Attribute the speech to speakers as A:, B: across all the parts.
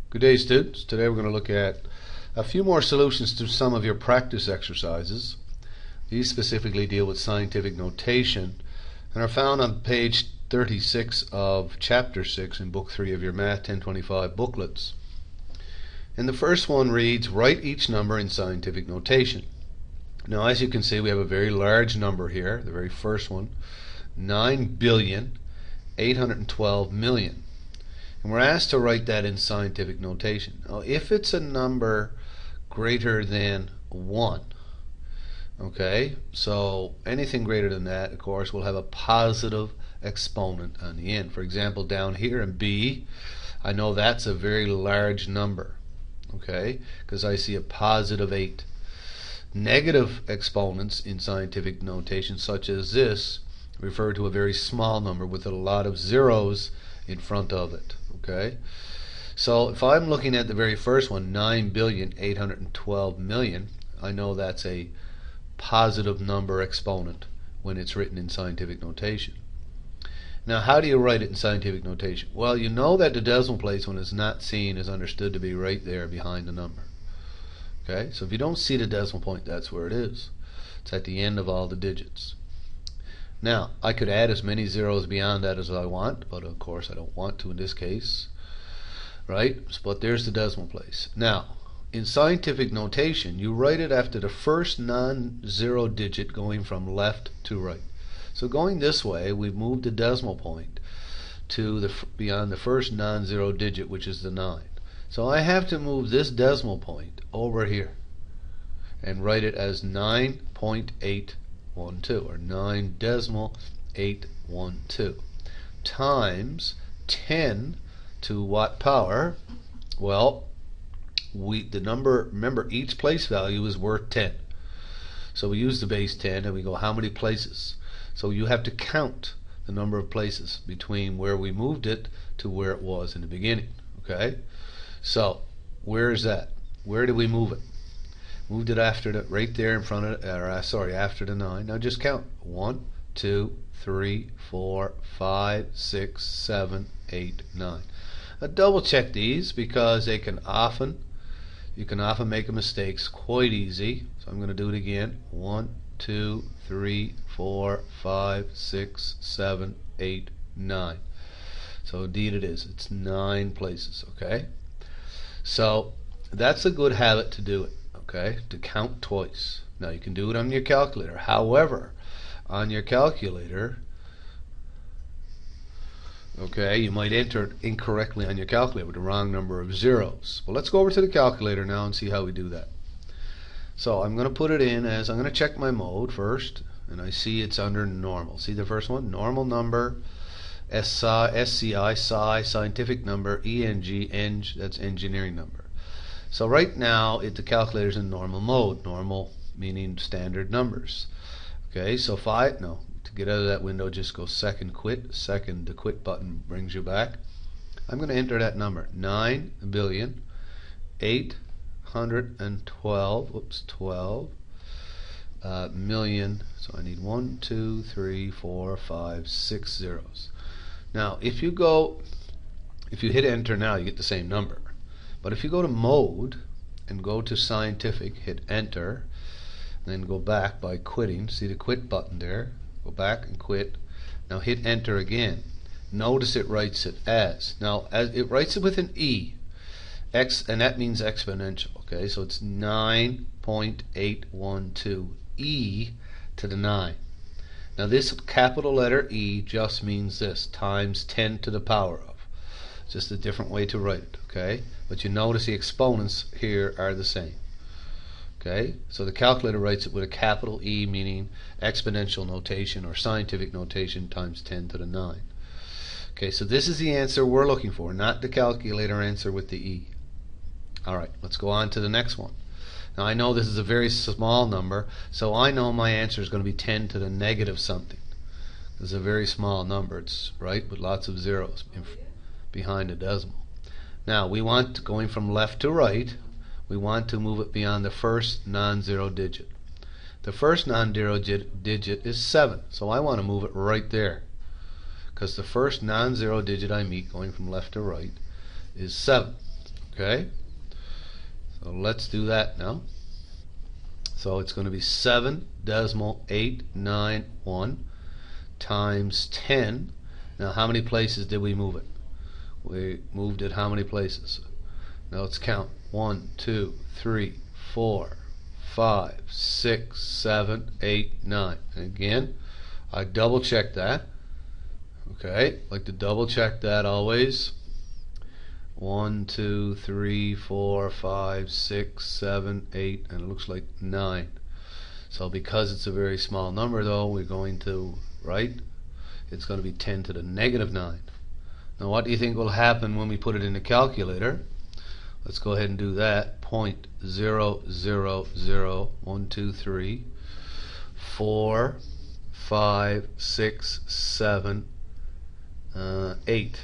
A: Good day, students. Today we're going to look at a few more solutions to some of your practice exercises. These specifically deal with scientific notation and are found on page 36 of chapter 6 in book 3 of your Math 1025 booklets. And the first one reads, write each number in scientific notation. Now, as you can see, we have a very large number here, the very first one, 9,812,000,000. And we're asked to write that in scientific notation. Now, if it's a number greater than 1, okay, so anything greater than that, of course, will have a positive exponent on the end. For example, down here in B, I know that's a very large number, okay, because I see a positive 8. Negative exponents in scientific notation, such as this, refer to a very small number with a lot of zeros in front of it. Okay, so if I'm looking at the very first one, 9,812,000,000, I know that's a positive number exponent when it's written in scientific notation. Now, how do you write it in scientific notation? Well, you know that the decimal place, when it's not seen, is understood to be right there behind the number. Okay, so if you don't see the decimal point, that's where it is. It's at the end of all the digits. Now, I could add as many zeros beyond that as I want, but of course I don't want to in this case, right? But there's the decimal place. Now, in scientific notation, you write it after the first non-zero digit going from left to right. So going this way, we've moved the decimal point to beyond the first non-zero digit, which is the 9. So I have to move this decimal point over here and write it as 9.812 or 9.812 times 10 to what power? Well, the number, remember, each place value is worth 10. So we use the base 10 and we go, how many places? So you have to count the number of places between where we moved it to where it was in the beginning. Okay? So where is that? Where did we move it? Moved it after the, right there in front of, after the 9. Now just count. 1, 2, 3, 4, 5, 6, 7, 8, 9. Now double check these because you can often make a mistake. It's quite easy. So I'm going to do it again. 1, 2, 3, 4, 5, 6, 7, 8, 9. So indeed it is. It's 9 places. Okay. So that's a good habit to do it. Okay, to count twice. Now you can do it on your calculator. However, on your calculator, okay, you might enter it incorrectly on your calculator with the wrong number of zeros. Well, let's go over to the calculator now and see how we do that. So I'm going to put it in as, I'm going to check my mode first, and I see it's under normal. See the first one? Normal number, SCI, scientific number, ENG, that's engineering number. So right now the calculator's in normal mode. Normal meaning standard numbers. Okay, so to get out of that window, just go second quit. The quit button brings you back. I'm going to enter that number, 9,812 million. So I need 1, 2, 3, 4, 5, 6 zeros. Now if you hit enter now, you get the same number. But if you go to mode and go to scientific, hit enter, and then go back by quitting, see the quit button there, go back and quit. Now hit enter again. Notice it writes it as. Now it writes it with an E, and that means exponential. Okay, so it's 9.812 e to the 9. Now this capital letter E just means this, times 10 to the power of. Just a different way to write it, okay? But you notice the exponents here are the same. Okay? So the calculator writes it with a capital E, meaning exponential notation or scientific notation, times 10 to the 9. Okay, so this is the answer we're looking for, not the calculator answer with the E. Alright, let's go on to the next one. Now I know this is a very small number, so I know my answer is going to be 10 to the negative something. This is a very small number, it's right, with lots of zeros behind a decimal. Now we want, going from left to right, we want to move it beyond the first non-zero digit. The first non-zero digit is 7, so I want to move it right there, because the first non-zero digit I meet going from left to right is 7. Okay, so let's do that now. So it's going to be 7.891 times 10. Now how many places did we move it? We moved it how many places? Now let's count. 1, 2, 3, 4, 5, 6, 7, 8, 9. And again, I double check that. Okay, like to double check that always. 1, 2, 3, 4, 5, 6, 7, 8, and it looks like 9. So because it's a very small number though, we're going to write, it's going to be 10 to the negative 9. Now what do you think will happen when we put it in the calculator? Let's go ahead and do that. 0.000123 4, 5, 6, 7, 8.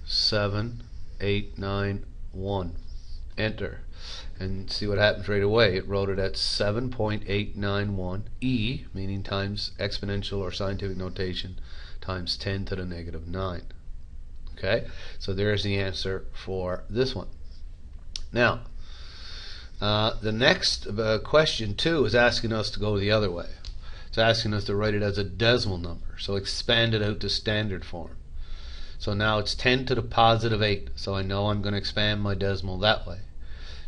A: 7, 8, 9, 1. Enter. And see what happens right away. It wrote it at 7.891 e, meaning times exponential or scientific notation, times 10 to the negative 9. Okay, so there's the answer for this one. Now, the next question 2 is asking us to go the other way. It's asking us to write it as a decimal number, so expand it out to standard form. So now it's 10 to the positive 8, so I know I'm going to expand my decimal that way.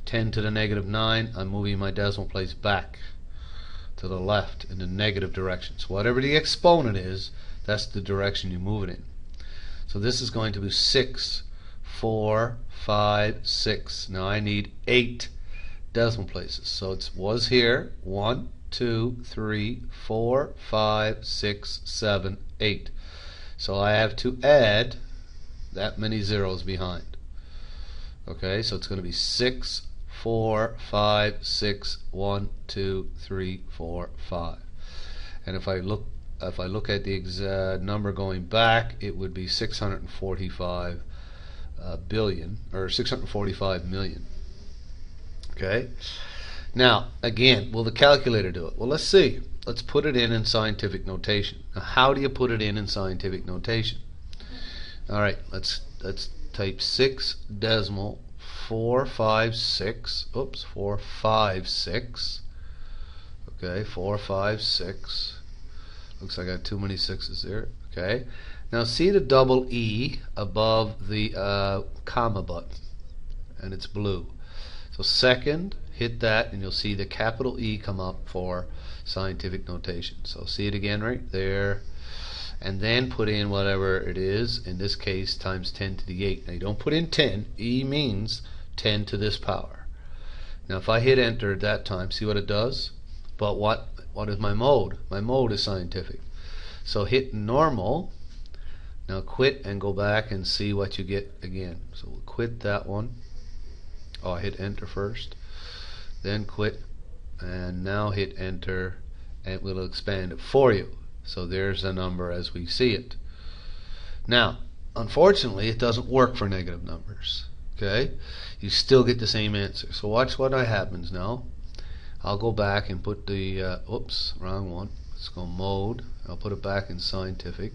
A: 10 to the negative 9, I'm moving my decimal place back to the left in the negative direction. So whatever the exponent is, that's the direction you move it in. So this is going to be 6, 4, 5, 6. Now I need 8 decimal places. So it was here 1, 2, 3, 4, 5, 6, 7, 8. So I have to add that many zeros behind. Okay, so it's going to be 6, 4, 5, 6, 1, 2, 3, 4, 5. And if I look at the number going back, it would be 645 billion, or 645 million. Okay. Now, again, will the calculator do it? Well, let's see. Let's put it in scientific notation. Now, how do you put it in scientific notation? All right, let's type 6 decimal 456. Oops, 456. Okay, 456. Looks like I got too many sixes there. Okay. Now see the double E above the comma button, and it's blue. So second, hit that, and you'll see the capital E come up for scientific notation. So see it again right there, and then put in whatever it is. In this case, times 10 to the 8. Now you don't put in 10. E means 10 to this power. Now if I hit enter at that time, see what it does? But what is my mode? My mode is scientific. So hit normal. Now quit and go back and see what you get again. So we'll quit that one. Oh, I hit enter first. Then quit. And now hit enter, and it will expand it for you. So there's the number as we see it. Now, unfortunately, it doesn't work for negative numbers. Okay? You still get the same answer. So watch what happens now. I'll go back and put the, oops, wrong one. Let's go mode. I'll put it back in scientific.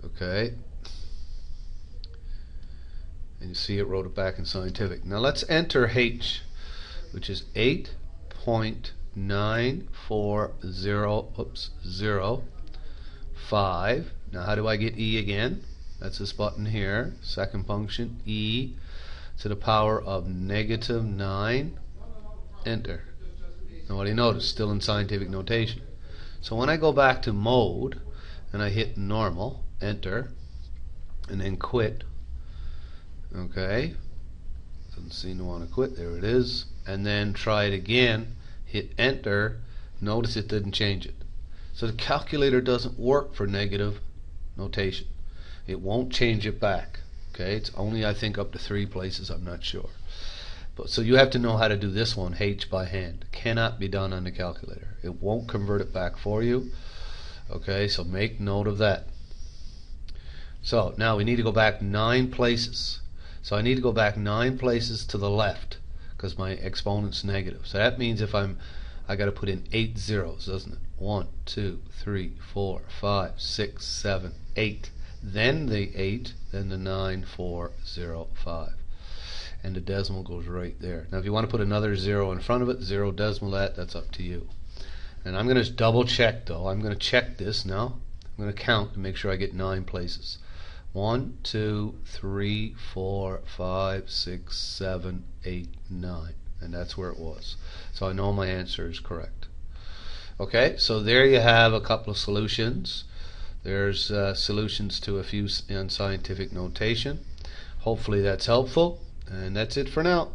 A: Okay. And you see it wrote it back in scientific. Now let's enter H, which is 8.940, oops, 5. Now how do I get E again? That's this button here. Second function, E to the power of negative 9. Enter. Now what do you notice? Still in scientific notation. So when I go back to mode and I hit normal, enter, and then quit. Okay. Doesn't seem to want to quit. There it is. And then try it again. Hit enter. Notice it didn't change it. So the calculator doesn't work for negative notation. It won't change it back. Okay. It's only, I think, up to 3 places. I'm not sure. But so you have to know how to do this one, H, by hand. It cannot be done on the calculator. It won't convert it back for you. Okay, so make note of that. So now we need to go back 9 places. So I need to go back 9 places to the left because my exponent's negative. So that means if I got to put in 8 zeros, doesn't it? 1, 2, 3, 4, 5, 6, 7, 8. Then the 8, then the 9, 4, 0, 5. and the decimal goes right there. Now if you want to put another 0 in front of it, 0 decimal that's up to you. And I'm going to double check though. I'm going to check this now. I'm going to count to make sure I get 9 places. 1, 2, 3, 4, 5, 6, 7, 8, 9. And that's where it was. So I know my answer is correct. Okay, so there you have a couple of solutions. There's solutions to a few unscientific notation. Hopefully that's helpful. And that's it for now.